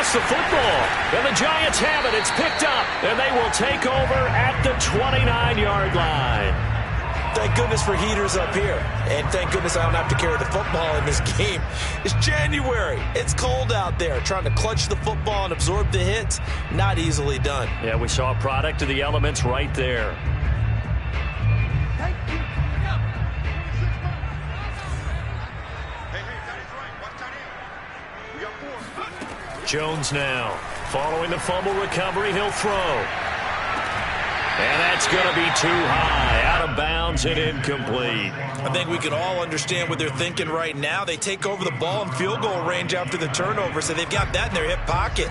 lost the football. And the Giants have it. It's picked up. And they will take over at the 29-yard line. Thank goodness for heaters up here. And thank goodness I don't have to carry the football in this game. It's January. It's cold out there. Trying to clutch the football and absorb the hits, not easily done. Yeah, we saw a product of the elements right there. Jones now. Following the fumble recovery, he'll throw. And that's going to be too high. Out of bounds and incomplete. I think we can all understand what they're thinking right now. They take over the ball in field goal range after the turnover, so they've got that in their hip pocket.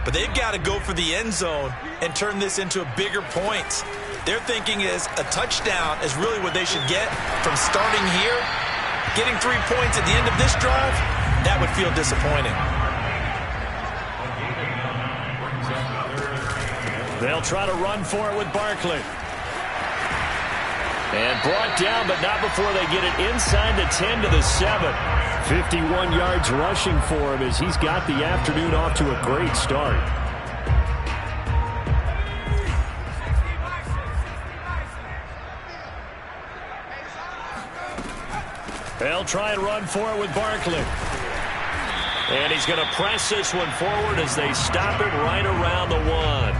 But they've got to go for the end zone and turn this into a bigger point. Their thinking is a touchdown is really what they should get from starting here. Getting 3 points at the end of this drive, that would feel disappointing. They'll try to run for it with Barkley. And brought down, but not before they get it inside the 10 to the 7. 51 yards rushing for him as he's got the afternoon off to a great start. They'll try and run for it with Barkley. And he's going to press this one forward as they stop it right around the 1.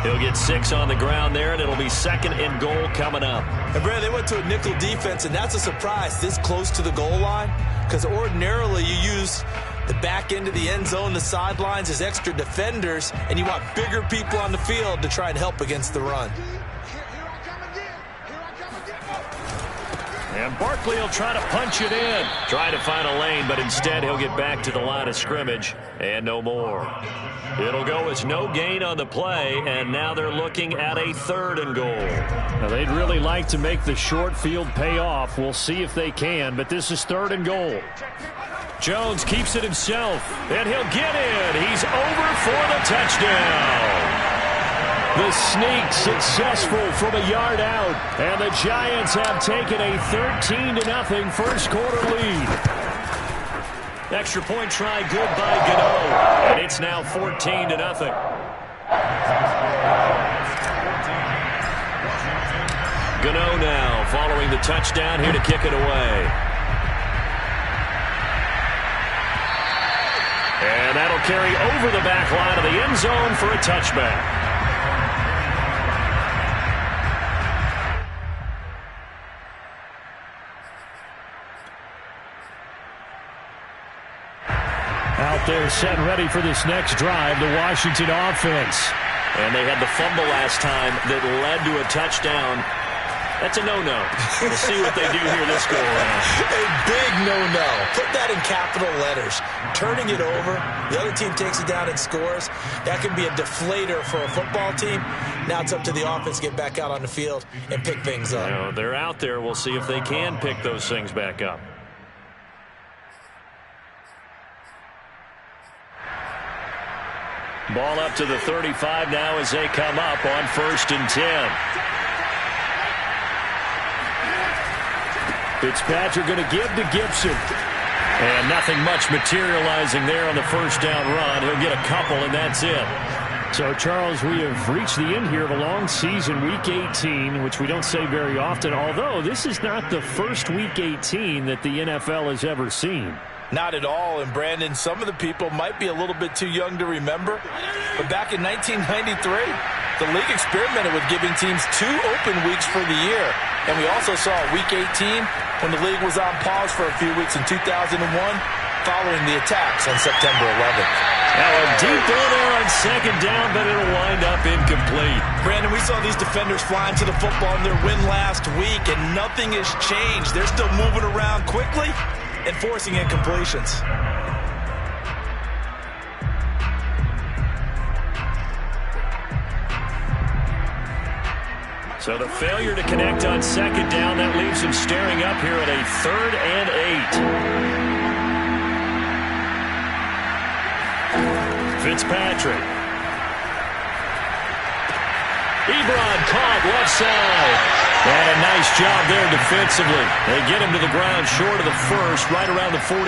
He'll get 6 on the ground there, and it'll be 2nd and goal coming up. And, Brad, they went to a nickel defense, and that's a surprise this close to the goal line, because ordinarily you use the back end of the end zone, the sidelines as extra defenders, and you want bigger people on the field to try and help against the run. And Barkley will try to punch it in. Try to find a lane, but instead he'll get back to the line of scrimmage, and no more. It'll go as no gain on the play, and now they're looking at a 3rd and goal. Now, they'd really like to make the short field pay off. We'll see if they can, but this is 3rd and goal. Jones keeps it himself, and he'll get in. He's over for the touchdown. The sneak successful from a yard out, and the Giants have taken a 13-0 first quarter lead. Extra point try good by Gano, and it's now 14-0. Gano now following the touchdown here to kick it away. And that'll carry over the back line of the end zone for a touchback. Out there set and ready for this next drive, the Washington offense. And they had the fumble last time that led to a touchdown. That's a no-no. We'll see what they do here this go-around. A big no-no. Put that in capital letters. Turning it over, the other team takes it down and scores. That can be a deflator for a football team. Now it's up to the offense to get back out on the field and pick things up. You know, they're out there. We'll see if they can pick those things back up. Ball up to the 35 now as they come up on 1st and 10. Fitzpatrick going to give to Gibson. And nothing much materializing there on the first down run. He'll get a couple, and that's it. So, Charles, we have reached the end here of a long season, Week 18, which we don't say very often, although this is not the first Week 18 that the NFL has ever seen. Not at all, and Brandon, some of the people might be a little bit too young to remember, but back in 1993, the league experimented with giving teams 2 open weeks for the year, and we also saw Week 18 when the league was on pause for a few weeks in 2001 following the attacks on September 11th. Now a deep ball there on 2nd down, but it'll wind up incomplete. Brandon, we saw these defenders flying to the football in their win last week, and nothing has changed. They're still moving around quickly and forcing incompletions. So the failure to connect on 2nd down, that leaves him staring up here at a 3rd and 8. Fitzpatrick. Ebron caught left side. And a nice job there defensively. They get him to the ground short of the first, right around the 42.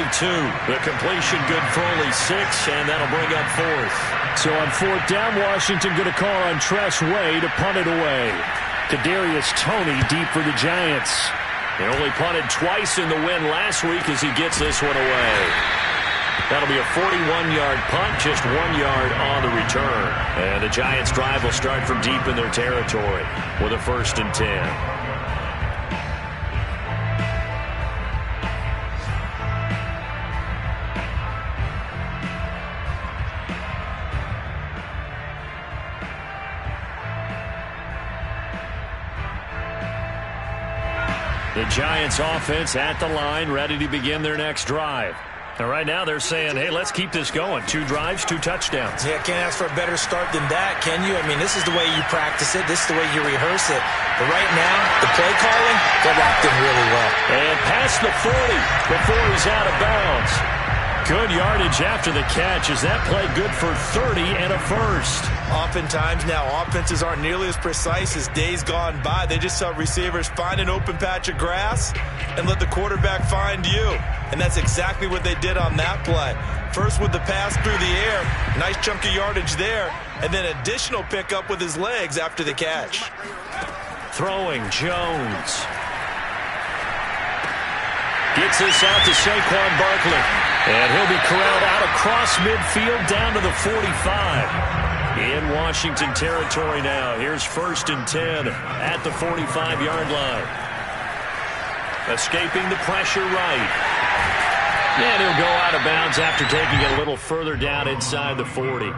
The completion good for only 6, and that'll bring up 4th. So on 4th down, Washington going to call on Tress Way to punt it away. Kadarius Toney deep for the Giants. He only punted twice in the win last week as he gets this one away. That'll be a 41-yard punt, just 1 yard on the return. And the Giants' drive will start from deep in their territory with a 1st and 10. The Giants offense at the line, ready to begin their next drive. And right now they're saying, hey, let's keep this going. 2 drives, 2 touchdowns. Yeah, can't ask for a better start than that, can you? I mean, this is the way you practice it. This is the way you rehearse it. But right now, the play calling, they're locked in really well. And past the 40 before he's out of bounds. Good yardage after the catch. Is that play good for 30 and a 1st? Oftentimes now, offenses aren't nearly as precise as days gone by. They just tell receivers, find an open patch of grass and let the quarterback find you. And that's exactly what they did on that play. First with the pass through the air, nice chunk of yardage there, and then additional pickup with his legs after the catch. Throwing, Jones. Gets this out to Saquon Barkley. And he'll be corralled out across midfield down to the 45. In Washington territory now. Here's 1st and 10 at the 45-yard line. Escaping the pressure right. And he'll go out of bounds after taking it a little further down inside the 40.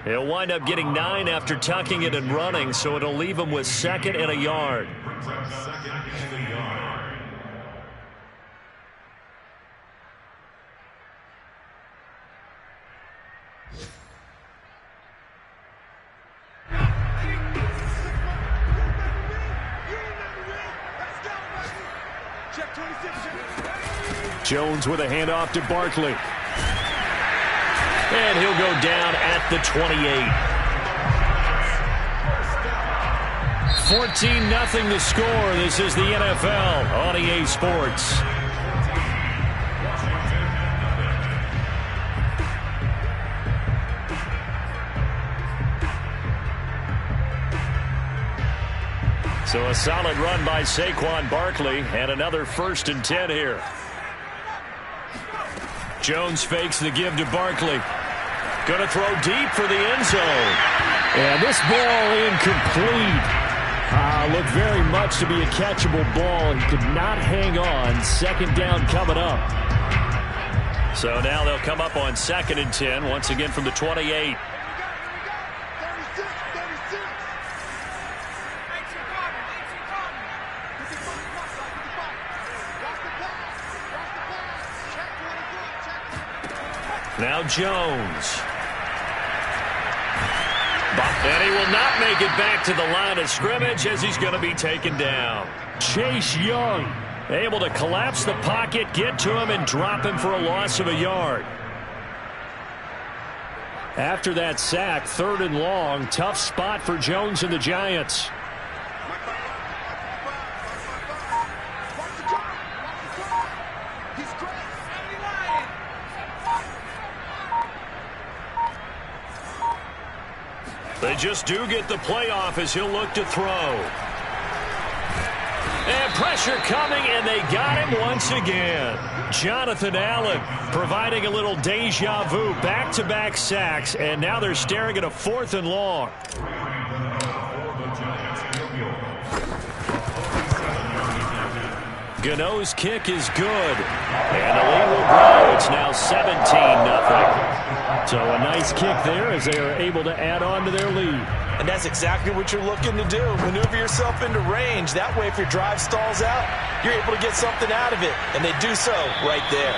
He'll wind up getting 9 after tucking it and running, so it'll leave him with 2nd and a yard. Jones with a handoff to Barkley. And he'll go down at the 28. 14-0 the score. This is the NFL on EA Sports. So a solid run by Saquon Barkley and another 1st and 10 here. Jones fakes the give to Barkley. Going to throw deep for the end zone. And this ball incomplete. Looked very much to be a catchable ball. He could not hang on. 2nd down coming up. So now they'll come up on 2nd and 10 once again from the 28. Now Jones. And he will not make it back to the line of scrimmage as he's going to be taken down. Chase Young able to collapse the pocket, get to him, and drop him for a loss of a yard. After that sack, 3rd and long. Tough spot for Jones and the Giants. They just do get the playoff as he'll look to throw. And pressure coming, and they got him once again. Jonathan Allen providing a little deja vu. Back-to-back sacks, and now they're staring at a 4th and long. Gano's kick is good. And the lead will grow. It's now 17-0. So a nice kick there as they are able to add on to their lead. And that's exactly what you're looking to do. Maneuver yourself into range. That way, if your drive stalls out, you're able to get something out of it. And they do so right there.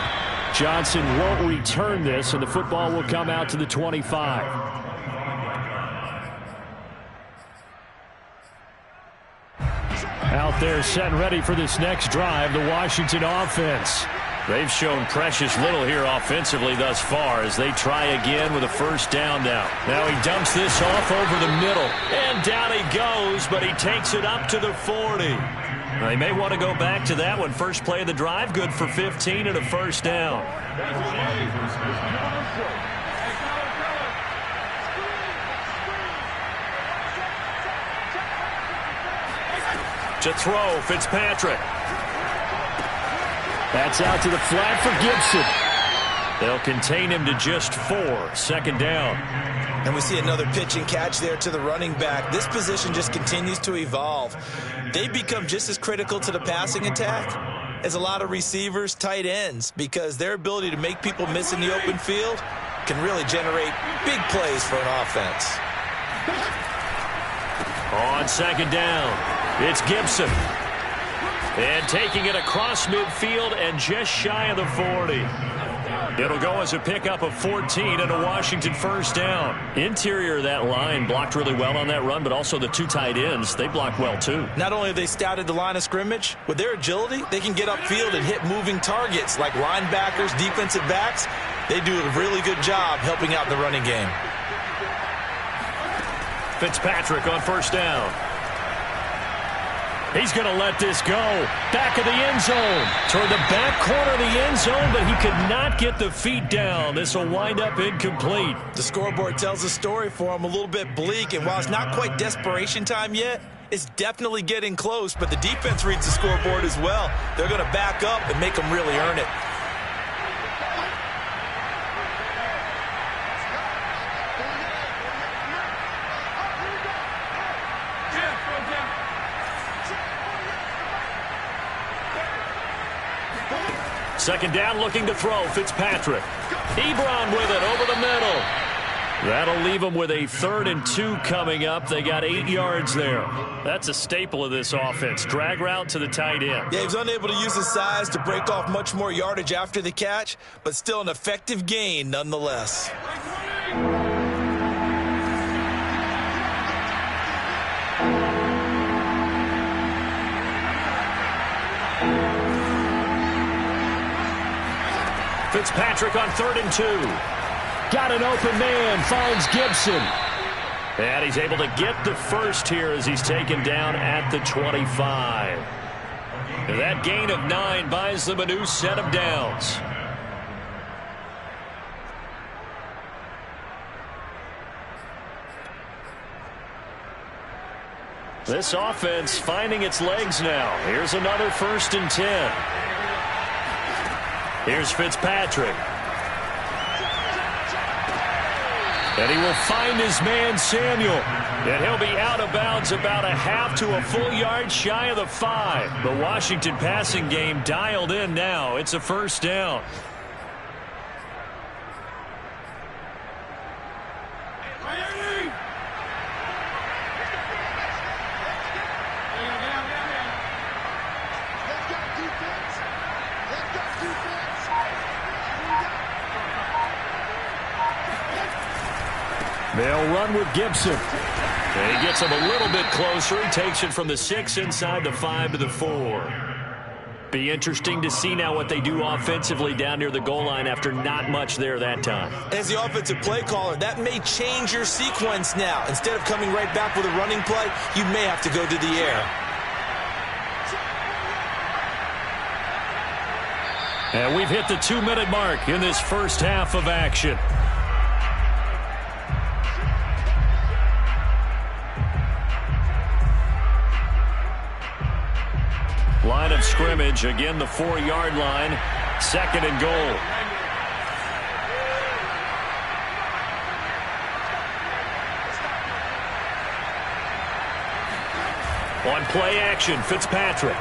Johnson won't return this, and the football will come out to the 25. Out there set and ready for this next drive, the Washington offense. They've shown precious little here offensively thus far as they try again with a first down now. Now he dumps this off over the middle. And down he goes, but he takes it up to the 40. Now, they may want to go back to that one. First play of the drive, good for 15 and a first down. To throw, Fitzpatrick. That's out to the flat for Gibson. They'll contain him to just 4. Second down. And we see another pitch and catch there to the running back. This position just continues to evolve. They become just as critical to the passing attack as a lot of receivers, tight ends, because their ability to make people miss in the open field can really generate big plays for an offense. On second down, it's Gibson. And taking it across midfield and just shy of the 40. It'll go as a pickup of 14 and a Washington first down. Interior of that line blocked really well on that run, but also the 2 tight ends, they blocked well too. Not only have they scouted the line of scrimmage, with their agility, they can get upfield and hit moving targets like linebackers, defensive backs. They do a really good job helping out the running game. Fitzpatrick on first down. He's going to let this go. Back of the end zone. Toward the back corner of the end zone, but he could not get the feet down. This will wind up incomplete. The scoreboard tells a story for him, a little bit bleak, and while it's not quite desperation time yet, it's definitely getting close, but the defense reads the scoreboard as well. They're going to back up and make them really earn it. Second down, looking to throw. Fitzpatrick. Ebron with it over the middle. That'll leave them with a 3rd and 2 coming up. They got 8 yards there. That's a staple of this offense. Drag route to the tight end. Yeah, he was unable to use his size to break off much more yardage after the catch, but still an effective gain nonetheless. Fitzpatrick on 3rd and 2. Got an open man, finds Gibson. And he's able to get the first here as he's taken down at the 25. And that gain of 9 buys them a new set of downs. This offense finding its legs now. Here's another 1st and 10. Here's Fitzpatrick. And he will find his man, Samuel. And he'll be out of bounds about a half to a full yard shy of the 5. The Washington passing game dialed in now. It's a first down. They'll run with Gibson. And he gets him a little bit closer. He takes it from the 6 inside the 5 to the 4. Be interesting to see now what they do offensively down near the goal line after not much there that time. As the offensive play caller, that may change your sequence now. Instead of coming right back with a running play, you may have to go to the air. And we've hit the 2-minute mark in this first half of action. Line of scrimmage, again the 4-yard line, 2nd and goal. On play action, Fitzpatrick.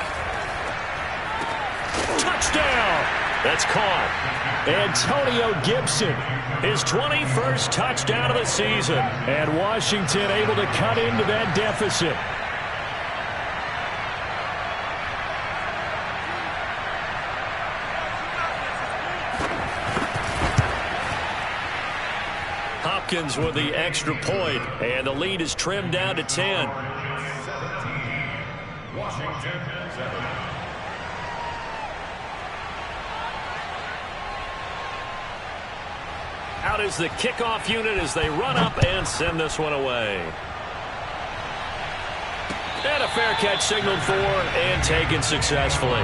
Touchdown! That's caught. Antonio Gibson, his 21st touchdown of the season. And Washington able to cut into that deficit. Hopkins with the extra point, and the lead is trimmed down to 10. Out is the kickoff unit as they run up and send this one away. And a fair catch signaled for and taken successfully.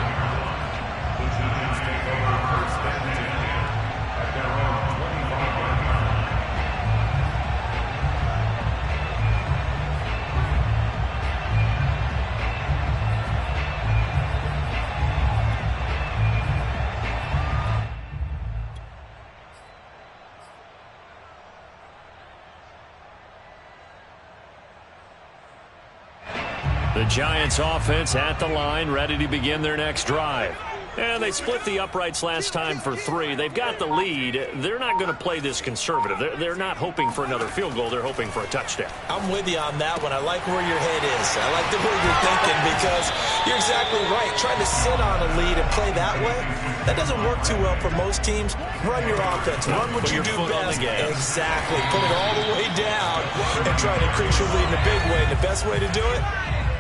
The Giants offense at the line, ready to begin their next drive. And they split the uprights last time for 3. They've got the lead. They're not going to play this conservative. They're not hoping for another field goal. They're hoping for a touchdown. I'm with you on that one. I like where your head is. I like the way you're thinking because you're exactly right. Trying to sit on a lead and play that way, that doesn't work too well for most teams. Run your offense. Run what you do best. Exactly. Put it all the way down and try to increase your lead in a big way. And the best way to do it,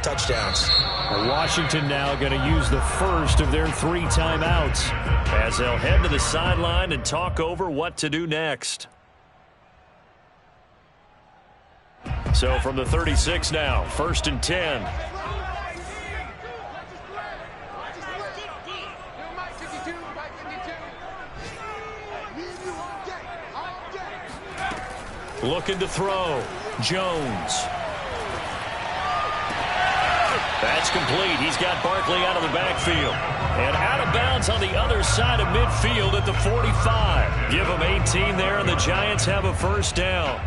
touchdowns. Washington now going to use the first of their 3 timeouts as they'll head to the sideline and talk over what to do next. So from the 36 now, 1st and 10. Looking to throw. Jones. That's complete. He's got Barkley out of the backfield. And out of bounds on the other side of midfield at the 45. Give them 18 there, and the Giants have a first down.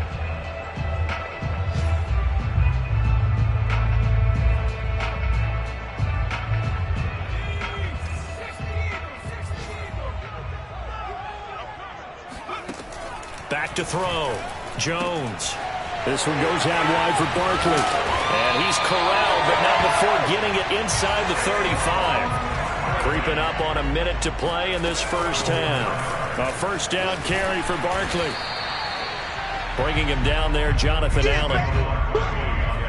Back to throw. Jones. This one goes out wide for Barkley. And he's corralled, but not before getting it inside the 35. Creeping up on a minute to play in this first half. A first down carry for Barkley. Bringing him down there, Jonathan Allen.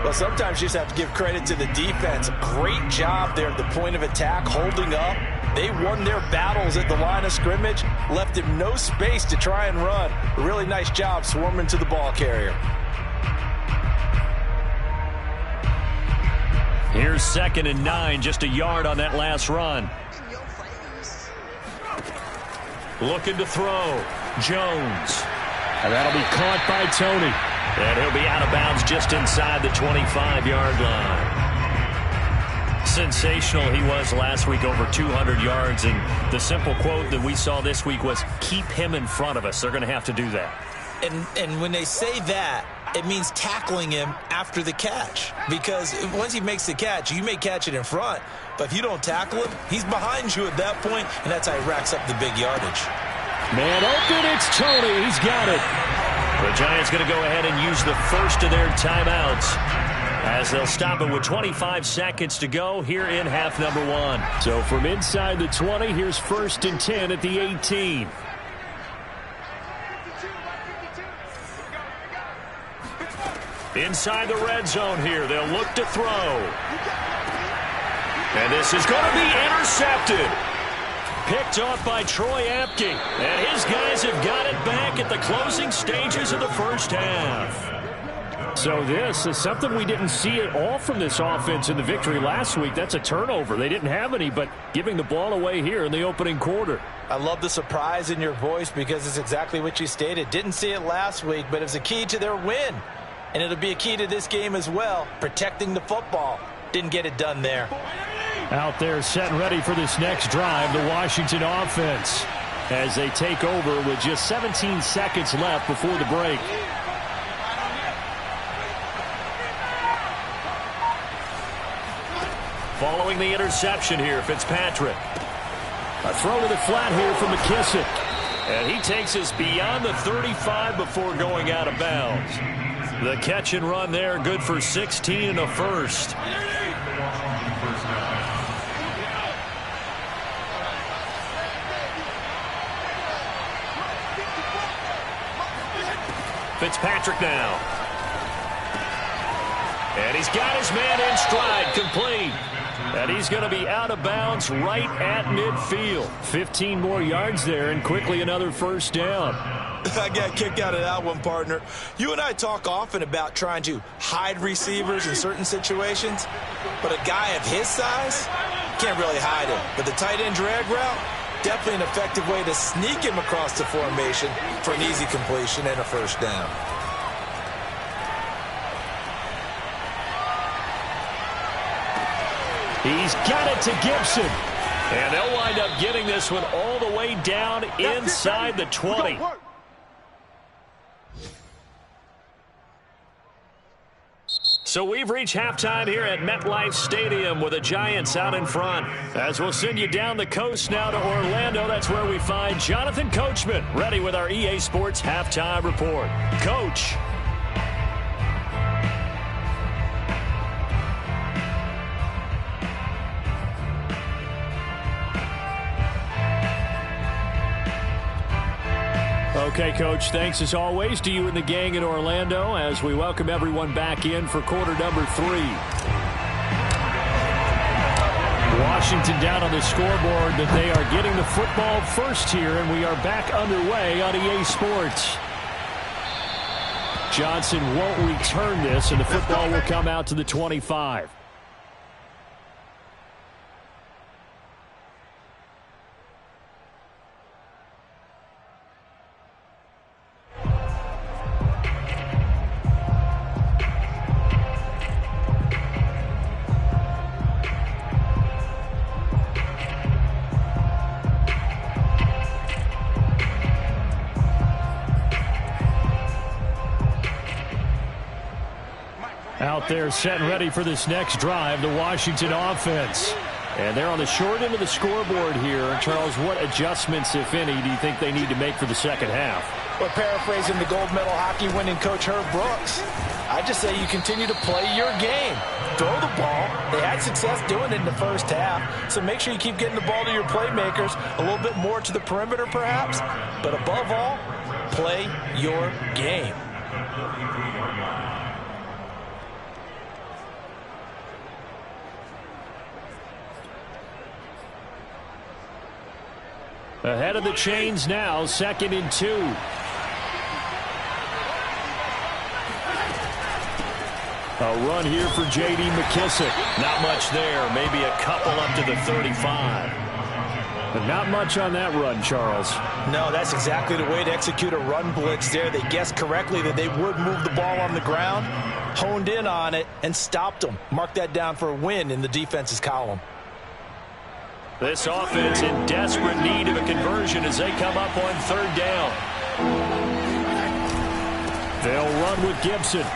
Well, sometimes you just have to give credit to the defense. Great job there at the point of attack, holding up. They won their battles at the line of scrimmage, left him no space to try and run. A really nice job swarming to the ball carrier. Here's 2nd and 9, just a yard on that last run. Looking to throw. Jones. And that'll be caught by Tony. And he'll be out of bounds just inside the 25-yard line. Sensational he was last week, over 200 yards. And the simple quote that we saw this week was, keep him in front of us. They're going to have to do that. And when they say that, it means tackling him after the catch. Because once he makes the catch, you may catch it in front. But if you don't tackle him, he's behind you at that point, and that's how he racks up the big yardage. Man open, it's Tony. He's got it. The Giants going to go ahead and use the first of their timeouts as they'll stop it with 25 seconds to go here in half number 1. So from inside the 20, here's 1st and 10 at the 18. Inside the red zone here, they'll look to throw. And this is going to be intercepted. Picked off by Troy Apke. And his guys have got it back at the closing stages of the first half. So this is something we didn't see at all from this offense in the victory last week. That's a turnover. They didn't have any, but giving the ball away here in the opening quarter. I love the surprise in your voice because it's exactly what you stated. Didn't see it last week, but it was a key to their win. And it'll be a key to this game as well, protecting the football. Didn't get it done there. Out there set and ready for this next drive, the Washington offense, as they take over with just 17 seconds left before the break. Following the interception here, Fitzpatrick. A throw to the flat here from McKissick. And he takes us beyond the 35 before going out of bounds. The catch and run there, good for 16 and a first. Fitzpatrick now. And he's got his man in stride, complete. And he's going to be out of bounds right at midfield. 15 more yards there and quickly another first down. I got a kick out of that one, partner. You and I talk often about trying to hide receivers in certain situations, but a guy of his size can't really hide him. But the tight end drag route, definitely an effective way to sneak him across the formation for an easy completion and a first down. He's got it to Gibson. And they'll wind up getting this one all the way down inside the 20. So we've reached halftime here at MetLife Stadium with the Giants out in front. As we'll send you down the coast now to Orlando, that's where we find Jonathan Coachman, ready with our EA Sports Halftime Report. Coach. Okay, Coach, thanks as always to you and the gang in Orlando as we welcome everyone back in for quarter number 3. Washington down on the scoreboard that they are getting the football first here, and we are back underway on EA Sports. Johnson won't return this, and the football will come out to the 25. Out there set and ready for this next drive, the Washington offense. And they're on the short end of the scoreboard here. Charles, what adjustments, if any, do you think they need to make for the second half? Well, paraphrasing the gold medal hockey winning coach Herb Brooks, I just say you continue to play your game. Throw the ball. They had success doing it in the first half, so make sure you keep getting the ball to your playmakers, a little bit more to the perimeter perhaps, but above all, play your game. Ahead of the chains now, 2nd and 2. A run here for J.D. McKissick. Not much there. Maybe a couple up to the 35. But not much on that run, Charles. No, that's exactly the way to execute a run blitz there. They guessed correctly that they would move the ball on the ground, honed in on it, and stopped them. Mark that down for a win in the defense's column. This offense in desperate need of a conversion as they come up on 3rd down. They'll run with Gibson.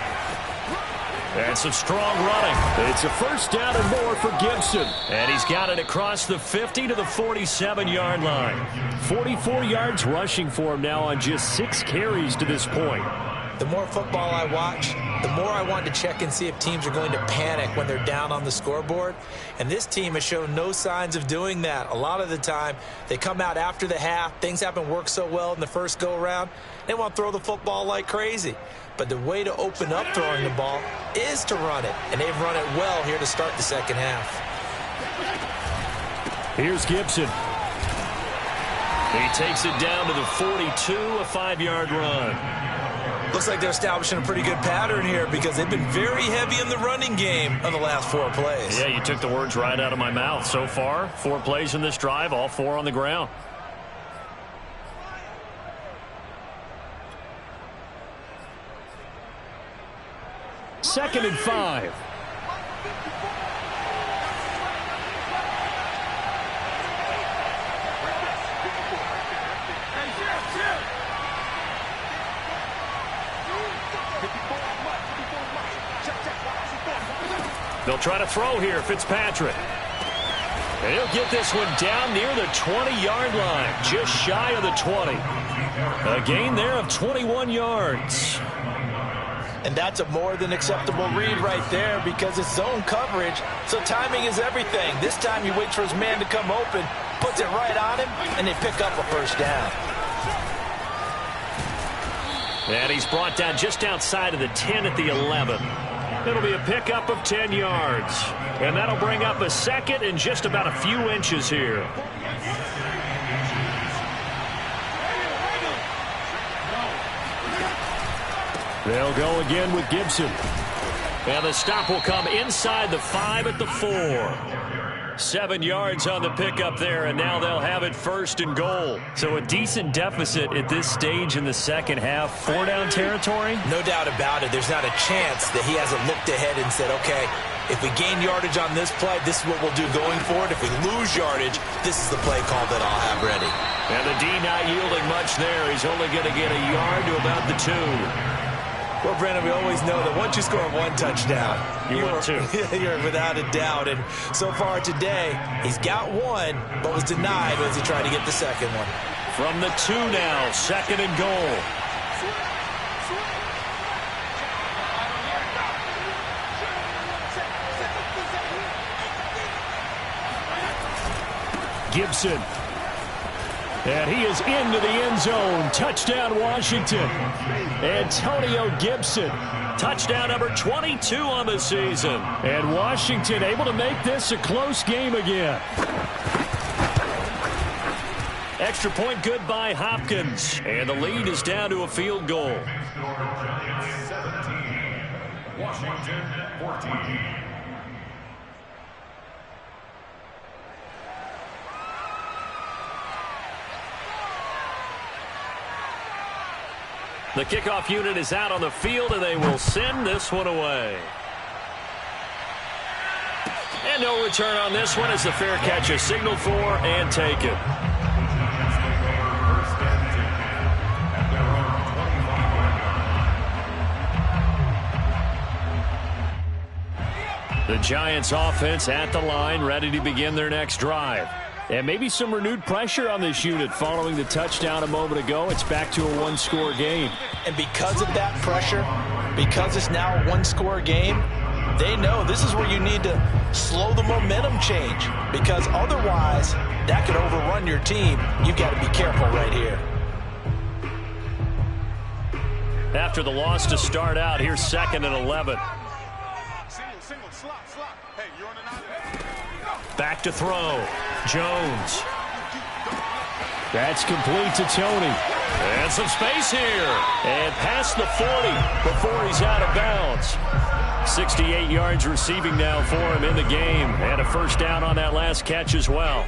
And some strong running. It's a first down and more for Gibson. And he's got it across the 50 to the 47-yard line. 44 yards rushing for him now on just 6 carries to this point. The more football I watch, the more I want to check and see if teams are going to panic when they're down on the scoreboard. And this team has shown no signs of doing that. A lot of the time, they come out after the half. Things haven't worked so well in the first go-around. They want to throw the football like crazy. But the way to open up throwing the ball is to run it. And they've run it well here to start the second half. Here's Gibson. He takes it down to the 42, a 5-yard run. Looks like they're establishing a pretty good pattern here because they've been very heavy in the running game on the last 4 plays. Yeah, you took the words right out of my mouth. So far, 4 plays in this drive, all 4 on the ground. Second and 5. They'll try to throw here, Fitzpatrick. And he'll get this one down near the 20-yard line, just shy of the 20. A gain there of 21 yards. And that's a more than acceptable read right there because it's zone coverage, so timing is everything. This time he waits for his man to come open, puts it right on him, and they pick up a first down. And he's brought down just outside of the 10 at the 11. It'll be a pickup of 10 yards. And that'll bring up a second and just about a few inches here. They'll go again with Gibson. And the stop will come inside the 5 at the 4. 7 yards on the pickup there, and now they'll have it 1st and goal. So a decent deficit at this stage in the second half. 4-down territory? No doubt about it. There's not a chance that he hasn't looked ahead and said, okay, if we gain yardage on this play, this is what we'll do going forward. If we lose yardage, this is the play call that I'll have ready. And the D not yielding much there. He's only going to get a yard to about the 2. Well, Brandon, we always know that once you score 1 touchdown, you're without a doubt. And so far today, he's got 1, but was denied as he tried to get the second one. From the 2 now, 2nd and goal. Gibson. And he is into the end zone. Touchdown, Washington. Antonio Gibson. Touchdown number 22 on the season. And Washington able to make this a close game again. Extra point good by Hopkins. And the lead is down to a field goal. 17, Washington 14. The kickoff unit is out on the field, and they will send this one away. And no return on this one as the fair catch is signaled for and taken. The Giants offense at the line, ready to begin their next drive. And maybe some renewed pressure on this unit following the touchdown a moment ago. It's back to a 1-score game. And because of that pressure, because it's now a 1-score game, they know this is where you need to slow the momentum change. Because otherwise, that could overrun your team. You've got to be careful right here. After the loss to start out, here's 2nd and 11. Single, slot. Hey, you're on the 9. Back to throw. Jones. That's complete to Tony. And some space here. And past the 40 before he's out of bounds. 68 yards receiving now for him in the game. And a 1st down on that last catch as well.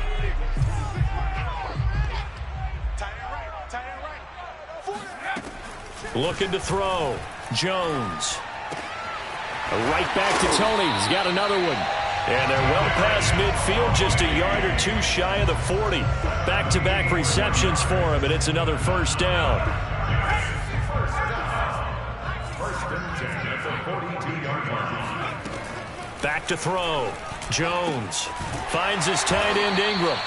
Looking to throw. Jones. Right back to Tony. He's got another one. And they're well past midfield, just a yard or 2 shy of the 40. Back-to-back receptions for him, and it's another 1st down. Back to throw. Jones finds his tight end Ingram.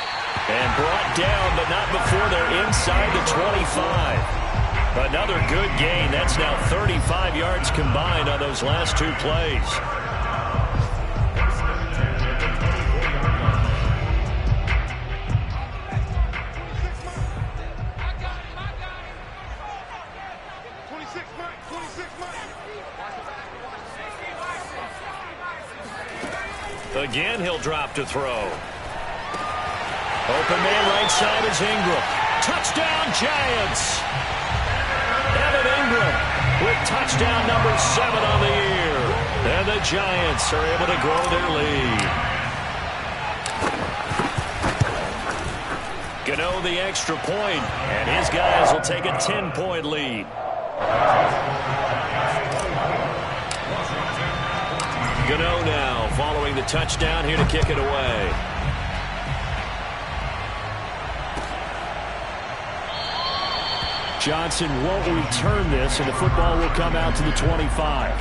And brought down, but not before they're inside the 25. Another good gain. That's now 35 yards combined on those last 2 plays. Again, he'll drop to throw. Open man right side is Ingram. Touchdown, Giants! Evan Ingram with touchdown number 7 on the year. And the Giants are able to grow their lead. Gano the extra point, and his guys will take a 10-point lead. Gano now following the touchdown here to kick it away. Johnson won't return this, and the football will come out to the 25.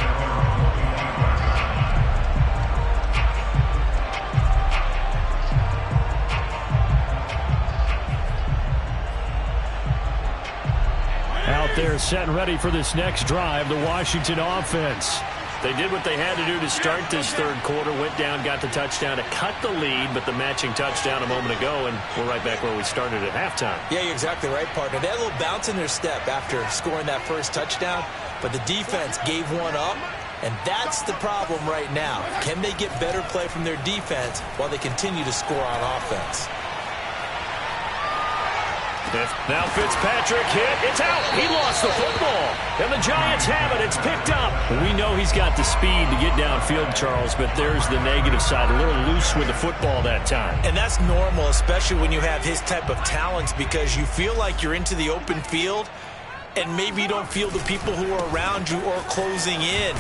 Out there set and ready for this next drive, the Washington offense. They did what they had to do to start this 3rd quarter, went down, got the touchdown to cut the lead, but the matching touchdown a moment ago, and we're right back where we started at halftime. Yeah, you're exactly right, partner. They had a little bounce in their step after scoring that 1st touchdown, but the defense gave one up, And that's the problem right now. Can they get better play from their defense while they continue to score on offense? Now Fitzpatrick hit. It's out. He lost the football. And the Giants have it. It's picked up. We know he's got the speed to get downfield, Charles, but there's the negative side. A little loose with the football that time. And that's normal, especially when you have his type of talents, because you feel like you're into the open field and maybe you don't feel the people who are around you or closing in.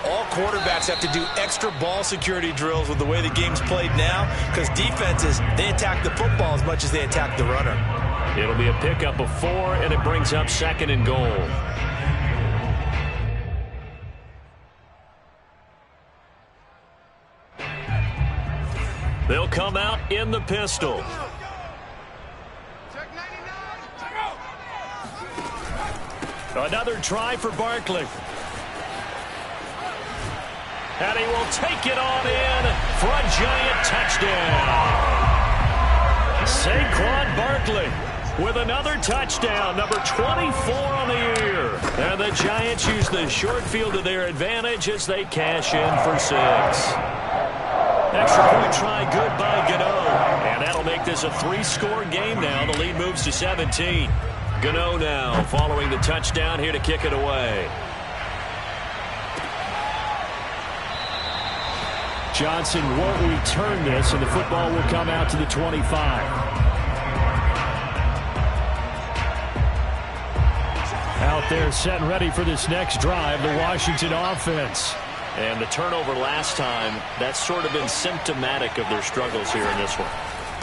All quarterbacks have to do extra ball security drills with the way the game's played now, because defenses, they attack the football as much as they attack the runner. It'll be a pickup of 4, and it brings up 2nd and goal. They'll come out in the pistol. Another try for Barkley. And he will take it on in for a Giant touchdown. Saquon Barkley with another touchdown, number 24 on the year. And the Giants use the short field to their advantage as they cash in for 6. Extra point try good by Gano. And that'll make this a 3-score game now. The lead moves to 17. Gano now following the touchdown here to kick it away. Johnson won't return this, and the football will come out to the 25. Out there set and ready for this next drive, the Washington offense. And the turnover last time, that's sort of been symptomatic of their struggles here in this one.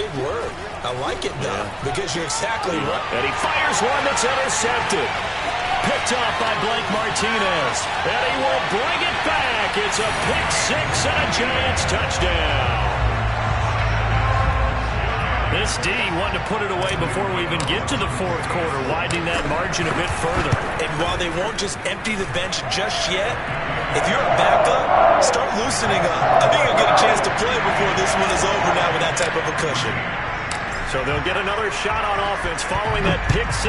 Big word. I like it, though, because you're exactly right. And he fires one that's intercepted. Picked off by Blake Martinez. And he will bring it back. It's a pick 6 and a Giants touchdown. This D wanted to put it away before we even get to the 4th quarter, widening that margin a bit further. And while they won't just empty the bench just yet, if you're a backup, start loosening up. I think you'll get a chance to play before this one is over now with that type of a cushion. So they'll get another shot on offense following that pick 6,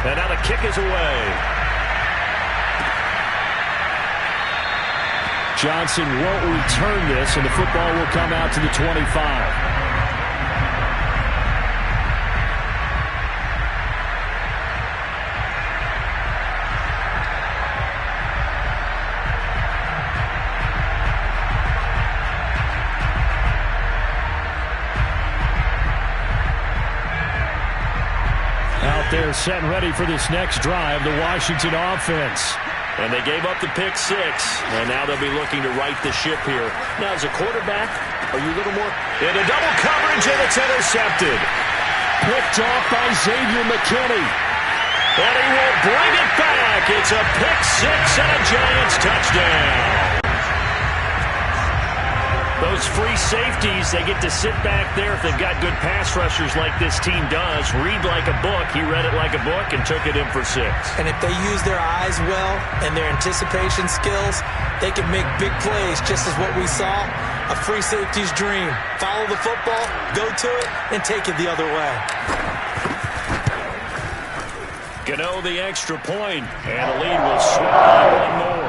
and now the kick is away. Johnson won't return this, and the football will come out to the 25. They're set and ready for this next drive, the Washington offense. And they gave up the pick 6, and now they'll be looking to right the ship here. Now, as a quarterback, are you a little more in a double coverage, and it's intercepted. Picked off by Xavier McKinney. And he will bring it back. It's a pick 6 and a Giants touchdown. Those free safeties, they get to sit back there if they've got good pass rushers like this team does. Read like a book. He read it like a book and took it in for 6. And if they use their eyes well and their anticipation skills, they can make big plays, just as what we saw. A free safety's dream. Follow the football, go to it, and take it the other way. Gano the extra point, and the lead will swing by one more.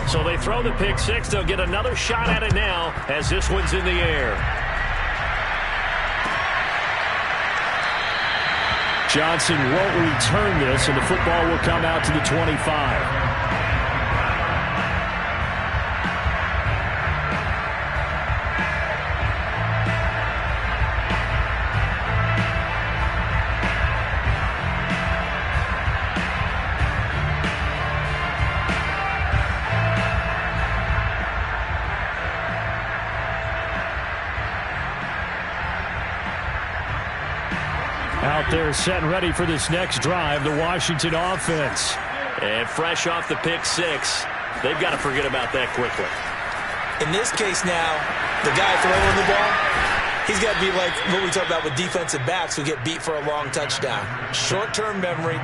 So they throw the pick 6. They'll get another shot at it now as this one's in the air. Johnson won't return this, and the football will come out to the 25. Out there set and ready for this next drive, the Washington offense. And fresh off the pick 6, they've got to forget about that quickly. In this case now, the guy throwing the ball, He's got to be like what we talk about with defensive backs who get beat for a long touchdown. Short-term memory,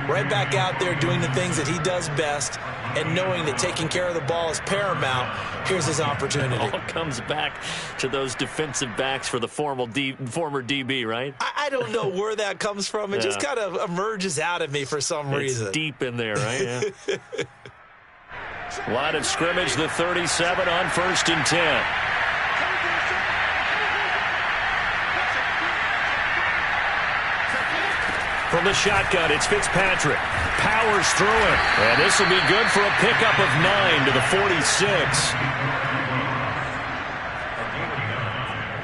right back out there doing the things that he does best, and knowing that taking care of the ball is paramount. Here's his opportunity. It all comes back to those defensive backs for the former DB, right? I don't know where that comes from. It just kind of emerges out of me for some reason. It's deep in there, right? Yeah. Line of scrimmage, the 37 on 1st and 10. From the shotgun, it's Fitzpatrick. Powers through it. And this will be good for a pickup of 9 to the 46.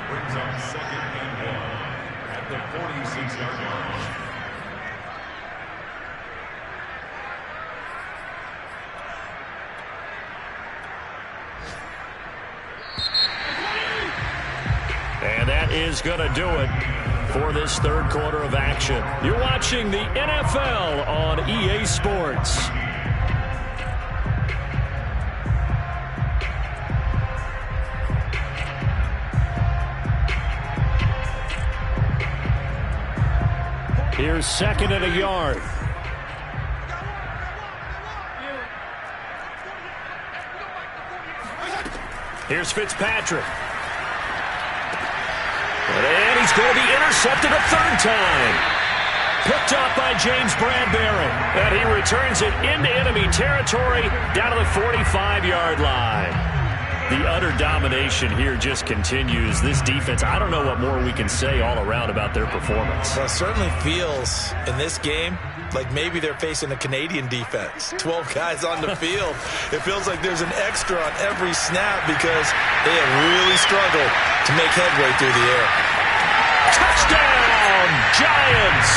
Brings up 2nd and 1 at the 46-yard line. And that is going to do it for this third quarter of action. You're watching the NFL on EA Sports. Here's 2nd and a yard. Here's Fitzpatrick. And he's going to be intercepted a third time. Picked up by James Bradbury. And he returns it into enemy territory down to the 45-yard line. The utter domination here just continues. This defense, I don't know what more we can say all around about their performance. Well, it certainly feels in this game like maybe they're facing a Canadian defense. 12 guys on the field. It feels like there's an extra on every snap because they have really struggled to make headway through the air. Touchdown, Giants!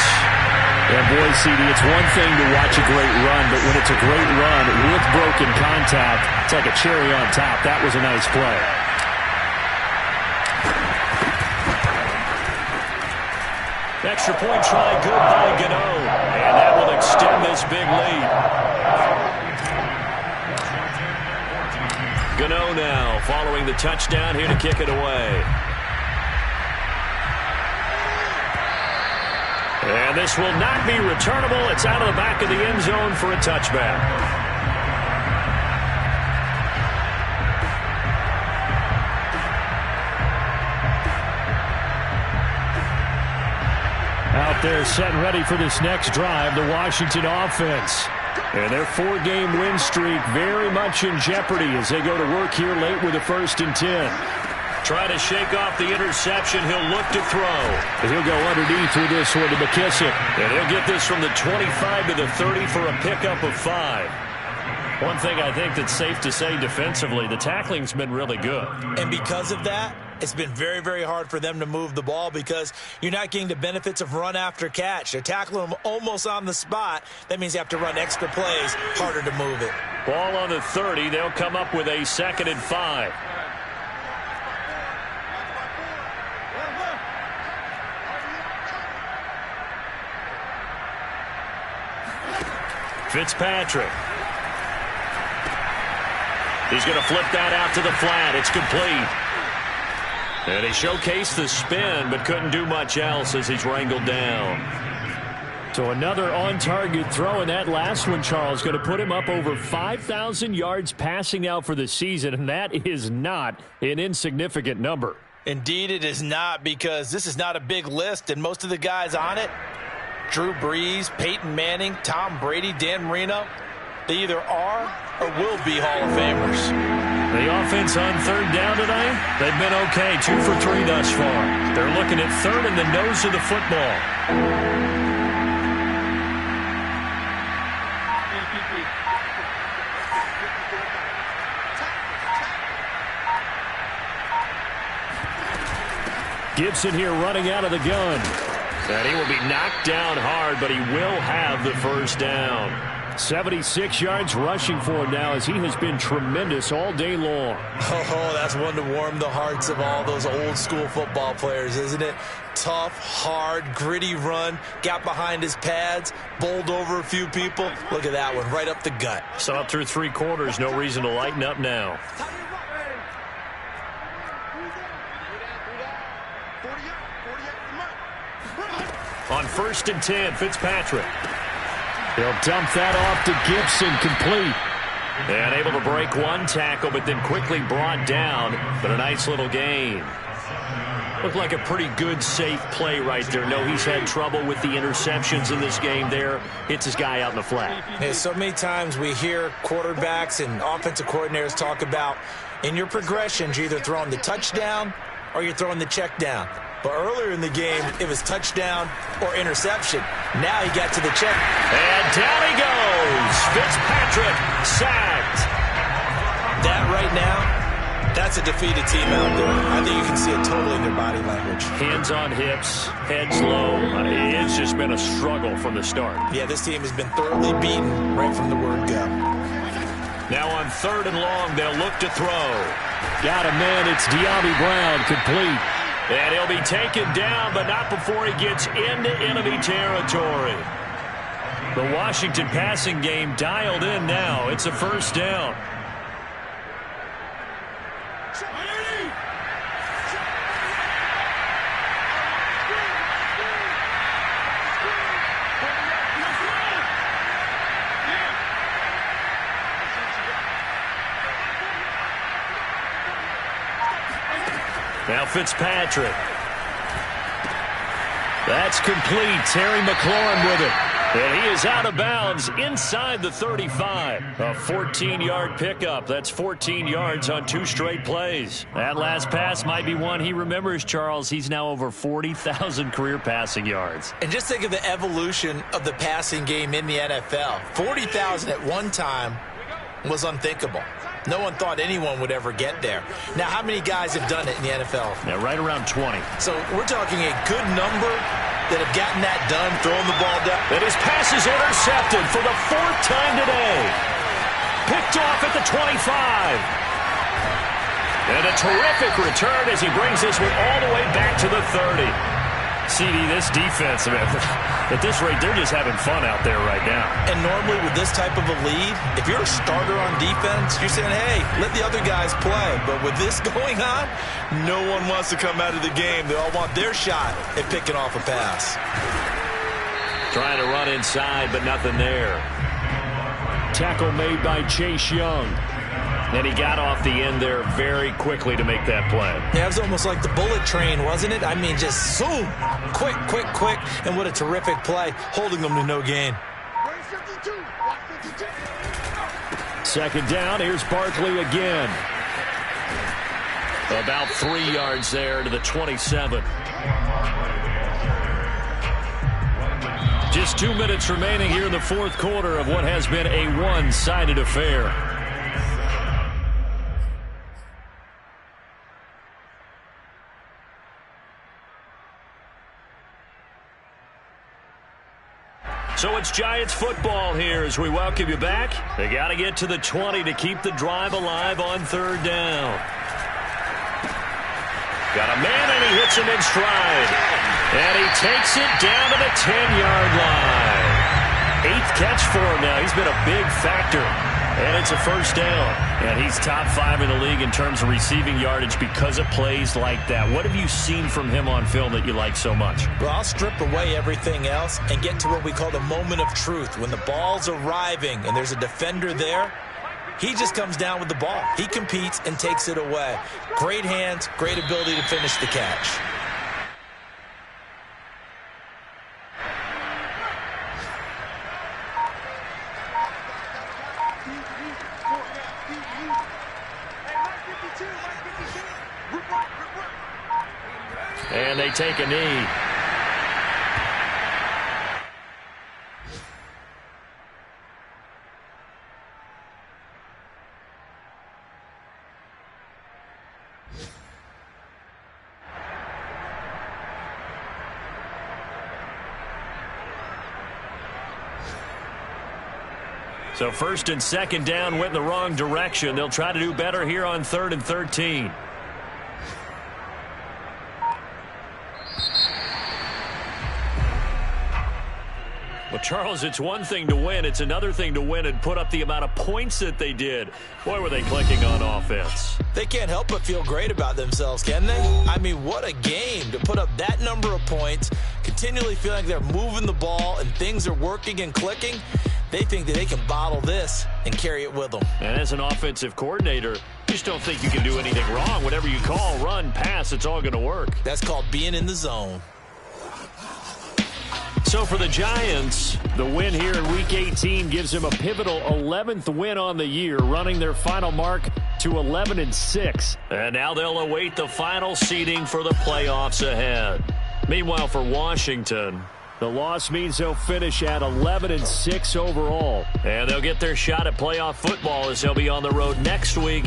And boy, CD, it's one thing to watch a great run, but when it's a great run with broken contact, it's like a cherry on top. That was a nice play. Extra point try, good by Gano. And that will extend this big lead. Gano now following the touchdown here to kick it away. And this will not be returnable. It's out of the back of the end zone for a touchback. Out there set and ready for this next drive, the Washington offense. And their 4-game win streak very much in jeopardy as they go to work here late with a 1st and 10. Trying to shake off the interception. He'll look to throw. And he'll go underneath with this one to McKissick. And he'll get this from the 25 to the 30 for a pickup of 5. One thing I think that's safe to say defensively, the tackling's been really good. And because of that, it's been very, very hard for them to move the ball because you're not getting the benefits of run after catch. They're tackling them almost on the spot. That means you have to run extra plays, harder to move it. Ball on the 30. They'll come up with a 2nd and 5. Fitzpatrick. He's going to flip that out to the flat. It's complete. And he showcased the spin, but couldn't do much else as he's wrangled down. So another on-target throw, and that last one, Charles, going to put him up over 5,000 yards passing now for the season, and that is not an insignificant number. Indeed, it is not, because this is not a big list, and most of the guys on it, Drew Brees, Peyton Manning, Tom Brady, Dan Marino, they either are or will be Hall of Famers. The offense on 3rd down tonight, they've been okay, 2 for 3 thus far. They're looking at 3rd and the nose of the football. Gibson here running out of the gun. And he will be knocked down hard, but he will have the 1st down. 76 yards rushing for him now as he has been tremendous all day long. Oh, that's one to warm the hearts of all those old school football players, isn't it? Tough, hard, gritty run, got behind his pads, bowled over a few people. Look at that one, right up the gut. Saw it through 3 quarters, no reason to lighten up now. On 1st and 10, Fitzpatrick. He'll dump that off to Gibson, complete. And able to break one tackle, but then quickly brought down. But a nice little gain. Looked like a pretty good, safe play right there. No, he's had trouble with the interceptions in this game there. Hits his guy out in the flat. Hey, so many times we hear quarterbacks and offensive coordinators talk about in your progressions, you're either throwing the touchdown or you're throwing the check down. But earlier in the game, it was touchdown or interception. Now he got to the check. And down he goes. Fitzpatrick sacked. That right now, that's a defeated team out there. I think you can see it totally in their body language. Hands on hips, heads low. It's just been a struggle from the start. Yeah, this team has been thoroughly beaten right from the word go. Now on 3rd and long, they'll look to throw. Got a man. It's De'Ami Brown, complete. And he'll be taken down, but not before he gets into enemy territory. The Washington passing game dialed in now. It's a 1st down. Now Fitzpatrick. That's complete. Terry McLaurin with it. And he is out of bounds inside the 35. A 14-yard pickup. That's 14 yards on 2 straight plays. That last pass might be one he remembers, Charles. He's now over 40,000 career passing yards. And just think of the evolution of the passing game in the NFL. 40,000 at one time was unthinkable. No one thought anyone would ever get there. Now, how many guys have done it in the NFL? Yeah, right around 20. So we're talking a good number that have gotten that done, throwing the ball down. And his pass is intercepted for the 4th time today. Picked off at the 25. And a terrific return as he brings this one all the way back to the 30. CD, this defense, man, at this rate, they're just having fun out there right now. And normally with this type of a lead, if you're a starter on defense, you're saying, hey, let the other guys play. But with this going on, no one wants to come out of the game. They all want their shot at picking off a pass. Trying to run inside, but nothing there. Tackle made by Chase Young. And he got off the end there very quickly to make that play. Yeah, it was almost like the bullet train, wasn't it? I mean, just zoom, quick, quick, quick. And what a terrific play, holding them to no gain. 2nd down, here's Barkley again. About 3 yards there to the 27. Just 2 minutes remaining here in the 4th quarter of what has been a one-sided affair. So it's Giants football here as we welcome you back. They got to get to the 20 to keep the drive alive on 3rd down. Got a man, and he hits him in stride. And he takes it down to the 10-yard line. 8th catch for him now. He's been a big factor. And it's a 1st down. And he's top 5 in the league in terms of receiving yardage because of plays like that. What have you seen from him on film that you like so much? Well, I'll strip away everything else and get to what we call the moment of truth. When the ball's arriving and there's a defender there, he just comes down with the ball. He competes and takes it away. Great hands, great ability to finish the catch. And they take a knee. So 1st and 2nd down went in the wrong direction. They'll try to do better here on 3rd and 13. Well, Charles, it's one thing to win. It's another thing to win and put up the amount of points that they did. Boy, were they clicking on offense. They can't help but feel great about themselves, can they? I mean, what a game to put up that number of points, continually feeling like they're moving the ball and things are working and clicking, they think that they can bottle this and carry it with them. And as an offensive coordinator, you just don't think you can do anything wrong. Whatever you call, run, pass, it's all going to work. That's called being in the zone. So for the Giants, the win here in Week 18 gives them a pivotal 11th win on the year, running their final mark to 11-6. And now they'll await the final seeding for the playoffs ahead. Meanwhile, for Washington, the loss means they'll finish at 11-6 overall. And they'll get their shot at playoff football as they'll be on the road next week